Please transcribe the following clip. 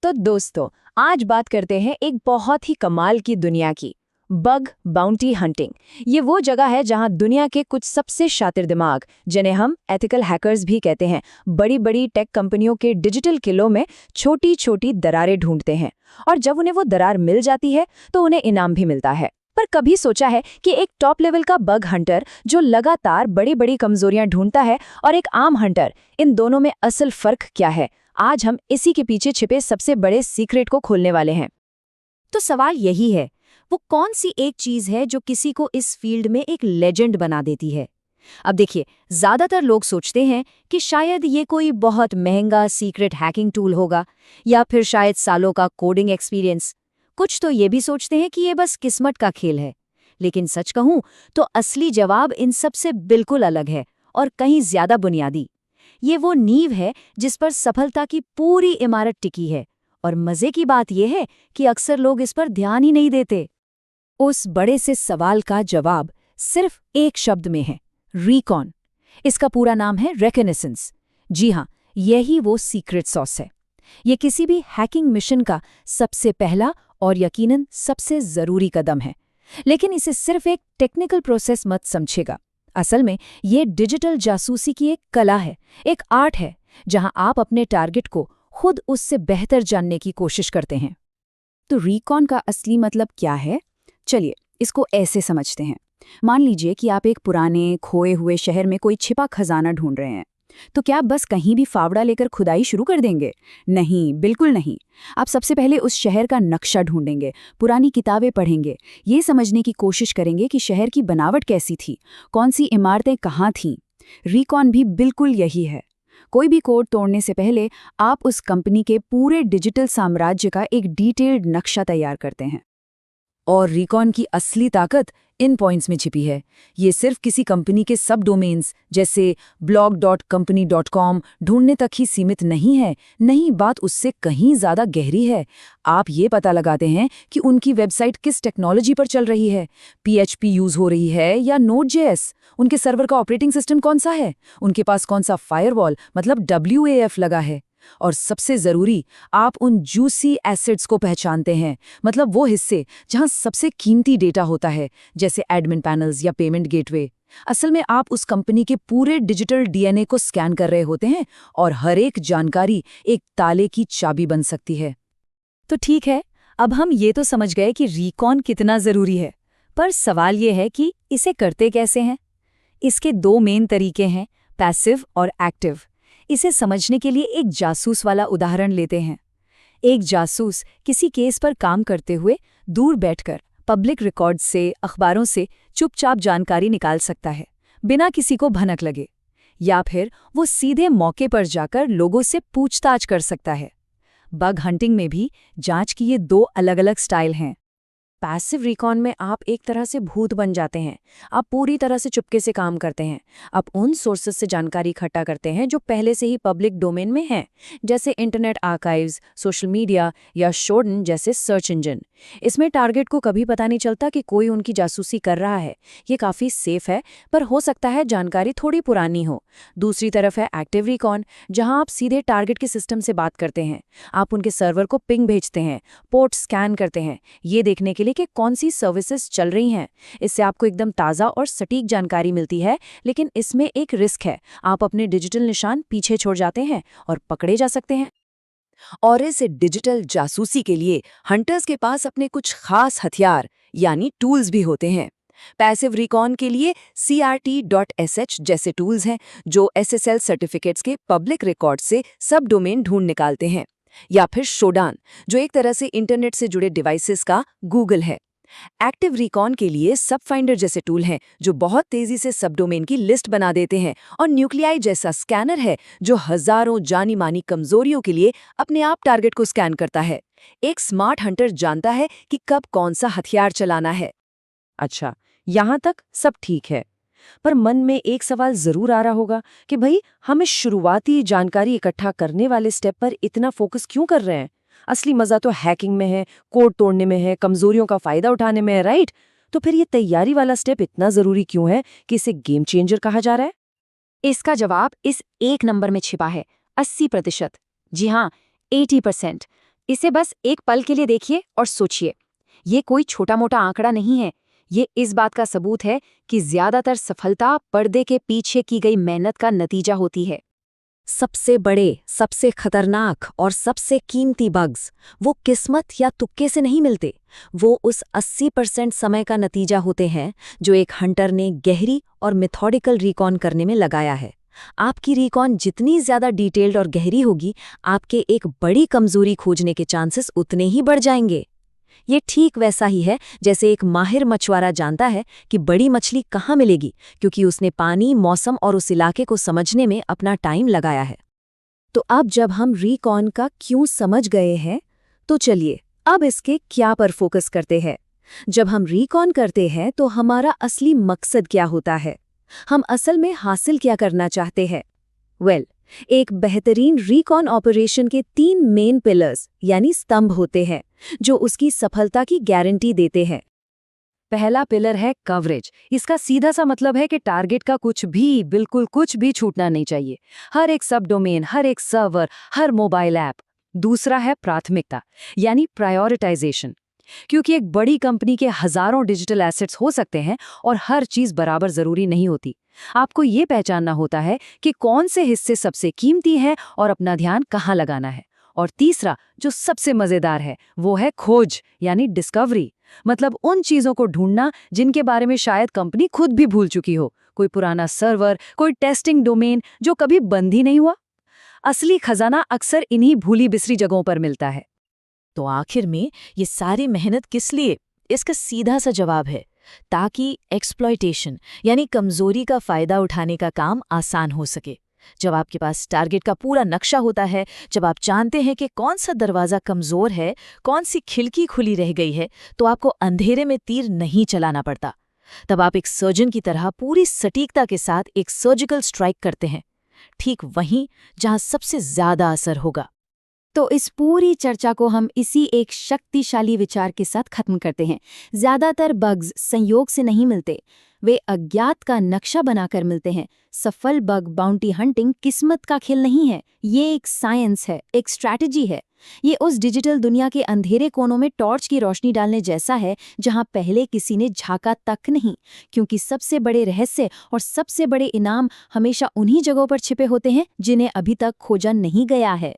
तो दोस्तों, आज बात करते हैं एक बहुत ही कमाल की दुनिया की, बग बाउंटी हंटिंग। ये वो जगह है जहां दुनिया के कुछ सबसे शातिर दिमाग, जिन्हें हम एथिकल हैकर्स भी कहते हैं, बड़ी बड़ी टेक कंपनियों के डिजिटल किलों में छोटी छोटी दरारें ढूंढते हैं। और जब उन्हें वो दरार मिल जाती है तो उन्हें इनाम भी मिलता है। पर कभी सोचा है कि एक टॉप लेवल का बग हंटर जो लगातार बड़ी बड़ी कमजोरियां ढूंढता है और एक आम हंटर, इन दोनों में असल फर्क क्या है? आज हम इसी के पीछे छिपे सबसे बड़े सीक्रेट को खोलने वाले हैं। तो सवाल यही है, वो कौन सी एक चीज है जो किसी को इस फील्ड में एक लेजेंड बना देती है? अब देखिए, ज्यादातर लोग सोचते हैं कि शायद ये कोई बहुत महंगा सीक्रेट हैकिंग टूल होगा, या फिर शायद सालों का कोडिंग एक्सपीरियंस। कुछ तो ये भी सोचते हैं कि ये बस किस्मत का खेल है। लेकिन सच कहूं तो असली जवाब इन सब से बिल्कुल अलग है और कहीं ज्यादा बुनियादी। ये वो नींव है जिस पर सफलता की पूरी इमारत टिकी है, और मजे की बात यह है कि अक्सर लोग इस पर ध्यान ही नहीं देते। उस बड़े से सवाल का जवाब सिर्फ एक शब्द में है, रिकॉन। इसका पूरा नाम है रेकनेसेंस। जी हाँ, यही वो सीक्रेट सॉस है। ये किसी भी हैकिंग मिशन का सबसे पहला और यकीनन सबसे जरूरी कदम है। लेकिन इसे सिर्फ एक टेक्निकल प्रोसेस मत समझेगा। असल में ये डिजिटल जासूसी की एक कला है, एक आर्ट है, जहां आप अपने टारगेट को खुद उससे बेहतर जानने की कोशिश करते हैं। तो रिकॉन का असली मतलब क्या है? चलिए इसको ऐसे समझते हैं। मान लीजिए कि आप एक पुराने खोए हुए शहर में कोई छिपा खजाना ढूंढ रहे हैं। तो क्या आप बस कहीं भी फावड़ा लेकर खुदाई शुरू कर देंगे? नहीं, बिल्कुल नहीं। आप सबसे पहले उस शहर का नक्शा ढूंढेंगे, पुरानी किताबें पढ़ेंगे, ये समझने की कोशिश करेंगे कि शहर की बनावट कैसी थी, कौन सी इमारतें कहाँ थीं। रिकॉन भी बिल्कुल यही है। कोई भी कोड तोड़ने से पहले आप उस कंपनी के पूरे डिजिटल साम्राज्य का एक डिटेल्ड नक्शा तैयार करते हैं। और रिकॉन की असली ताकत इन पॉइंट्स में छिपी है। ये सिर्फ किसी कंपनी के सब डोमेन्स जैसे blog.company.com ढूंढने तक ही सीमित नहीं है। नहीं, बात उससे कहीं ज़्यादा गहरी है। आप ये पता लगाते हैं कि उनकी वेबसाइट किस टेक्नोलॉजी पर चल रही है, PHP यूज़ हो रही है या Node.js, उनके सर्वर का ऑपरेटिंग सिस्टम कौन सा है, उनके पास कौन सा फायरवॉल मतलब WAF लगा है। और सबसे जरूरी, आप उन जूसी एसेट्स को पहचानते हैं, मतलब वो हिस्से जहां सबसे कीमती डेटा होता है, जैसे एडमिन पैनल्स या पेमेंट गेटवे। असल में आप उस कंपनी के पूरे डिजिटल DNA को स्कैन कर रहे होते हैं, और हर एक जानकारी एक ताले की चाबी बन सकती है। तो ठीक है, अब हम ये तो समझ गए कि रिकॉन कितना जरूरी है, पर सवाल ये है कि इसे करते कैसे हैं? इसके दो मेन तरीके हैं, पैसिव और एक्टिव। इसे समझने के लिए एक जासूस वाला उदाहरण लेते हैं। एक जासूस किसी केस पर काम करते हुए दूर बैठकर पब्लिक रिकॉर्ड से, अखबारों से चुपचाप जानकारी निकाल सकता है, बिना किसी को भनक लगे। या फिर वो सीधे मौके पर जाकर लोगों से पूछताछ कर सकता है। बग हंटिंग में भी जांच की ये दो अलग अलग स्टाइल हैं। पैसिव रिकॉन में आप एक तरह से भूत बन जाते हैं। आप पूरी तरह से चुपके से काम करते हैं। आप उन सोर्सेस से जानकारी इकट्ठा करते हैं जो पहले से ही पब्लिक डोमेन में हैं, जैसे इंटरनेट आर्काइव्स, सोशल मीडिया या शोडन जैसे सर्च इंजन। इसमें टारगेट को कभी पता नहीं चलता कि कोई उनकी जासूसी कर रहा है। ये काफ़ी सेफ है, पर हो सकता है जानकारी थोड़ी पुरानी हो। दूसरी तरफ है एक्टिव रिकॉन, जहां आप सीधे टारगेट के सिस्टम से बात करते हैं। आप उनके सर्वर को पिंग भेजते हैं, पोर्ट स्कैन करते हैं, ये देखने के लिए कि कौन सी सर्विसेज चल रही हैं। इससे आपको एकदम ताज़ा और सटीक जानकारी मिलती है, लेकिन इसमें एक रिस्क है। आप अपने डिजिटल निशान पीछे छोड़ जाते हैं और पकड़े जा सकते हैं। और इस डिजिटल जासूसी के लिए हंटर्स के पास अपने कुछ खास हथियार यानी टूल्स भी होते हैं। पैसिव रिकॉन के लिए CRT.sh जैसे टूल्स हैं, जो SSL सर्टिफिकेट्स के पब्लिक रिकॉर्ड से सब डोमेन ढूंढ निकालते हैं। या फिर शोडान, जो एक तरह से इंटरनेट से जुड़े डिवाइसेस का गूगल है। एक्टिव रिकॉन के लिए सब फाइंडर जैसे टूल हैं, जो बहुत तेजी से सब डोमेन की लिस्ट बना देते हैं। और न्यूक्लियाई जैसा स्कैनर है, जो हजारों जानी मानी कमजोरियों के लिए अपने आप टारगेट को स्कैन करता है। एक स्मार्ट हंटर जानता है कि कब कौन सा हथियार चलाना है। अच्छा, यहाँ तक सब ठीक है, पर मन में एक सवाल जरूर आ रहा होगा कि भाई, हम इस शुरुआती जानकारी इकट्ठा करने वाले स्टेप पर इतना फोकस क्यों कर रहे हैं? असली मजा तो हैकिंग में है, कोड तोड़ने में है, कमजोरियों का फायदा उठाने में है, राइट? तो फिर ये तैयारी वाला स्टेप इतना जरूरी क्यों है कि इसे गेम चेंजर कहा जा रहा है? इसका जवाब इस एक नंबर में छिपा है, 80%। जी हाँ, 80%। इसे बस एक पल के लिए देखिए और सोचिए। ये कोई छोटा-मोटा आंकड़ा नहीं है। ये इस बात का सबूत है कि ज्यादातर सफलता पर्दे के पीछे की गई मेहनत का नतीजा होती है। सबसे बड़े, सबसे खतरनाक और सबसे कीमती बग्स वो किस्मत या तुक्के से नहीं मिलते। वो उस 80% समय का नतीजा होते हैं जो एक हंटर ने गहरी और मेथोडिकल रिकॉन करने में लगाया है। आपकी रिकॉन जितनी ज्यादा डिटेल्ड और गहरी होगी, आपके एक बड़ी कमजोरी खोजने के चांसेस उतने ही बढ़ जाएंगे। ये ठीक वैसा ही है जैसे एक माहिर मछुआरा जानता है कि बड़ी मछली कहाँ मिलेगी, क्योंकि उसने पानी, मौसम और उस इलाके को समझने में अपना टाइम लगाया है। तो अब जब हम रिकॉन का क्यों समझ गए हैं, तो चलिए अब इसके क्या पर फोकस करते हैं। जब हम रिकॉन करते हैं तो हमारा असली मकसद क्या होता है? हम असल में हासिल क्या करना चाहते हैं? एक बेहतरीन रिकॉन ऑपरेशन के 3 मेन पिलर्स यानी स्तंभ होते हैं जो उसकी सफलता की गारंटी देते हैं। पहला पिलर है कवरेज। इसका सीधा सा मतलब है कि टारगेट का बिल्कुल कुछ भी छूटना नहीं चाहिए। हर एक सब डोमेन, हर एक सर्वर, हर मोबाइल ऐप। दूसरा है प्राथमिकता यानी प्रायोरिटाइजेशन। क्योंकि एक बड़ी कंपनी के हजारों डिजिटल एसेट्स हो सकते हैं और हर चीज बराबर जरूरी नहीं होती। आपको ये पहचानना होता है कि कौन से हिस्से सबसे कीमती हैं और अपना ध्यान कहाँ लगाना है। और तीसरा, जो सबसे मजेदार है, वो है खोज यानी डिस्कवरी। मतलब उन चीजों को ढूंढना जिनके बारे में शायद कंपनी खुद भी भूल चुकी हो। कोई पुराना सर्वर, कोई टेस्टिंग डोमेन जो कभी बंद ही नहीं हुआ। असली खजाना अक्सर इन्हीं भूली बिसरी जगहों पर मिलता है। तो आखिर में ये सारी मेहनत किस लिए? इसका सीधा सा जवाब है ताकि एक्सप्लॉयटेशन यानी कमजोरी का फायदा उठाने का काम आसान हो सके। जब आपके पास टारगेट का पूरा नक्शा होता है, जब आप जानते हैं कि कौन सा दरवाजा कमजोर है, कौन सी खिड़की खुली रह गई है, तो आपको अंधेरे में तीर नहीं चलाना पड़ता। तब आप एक सर्जन की तरह पूरी सटीकता के साथ एक सर्जिकल स्ट्राइक करते हैं, ठीक वहीं जहां सबसे ज्यादा असर होगा। तो इस पूरी चर्चा को हम इसी एक शक्तिशाली विचार के साथ खत्म करते हैं। ज्यादातर बग्स संयोग से नहीं मिलते, वे अज्ञात का नक्शा बनाकर मिलते हैं। सफल बग बाउंटी हंटिंग किस्मत का खेल नहीं है, ये एक साइंस है, एक स्ट्रैटेजी है। ये उस डिजिटल दुनिया के अंधेरे कोनों में टॉर्च की रोशनी डालने जैसा है जहां पहले किसी ने झांका तक नहीं। क्योंकि सबसे बड़े रहस्य और सबसे बड़े इनाम हमेशा उन्हीं जगहों पर छिपे होते हैं जिन्हें अभी तक खोजा नहीं गया है।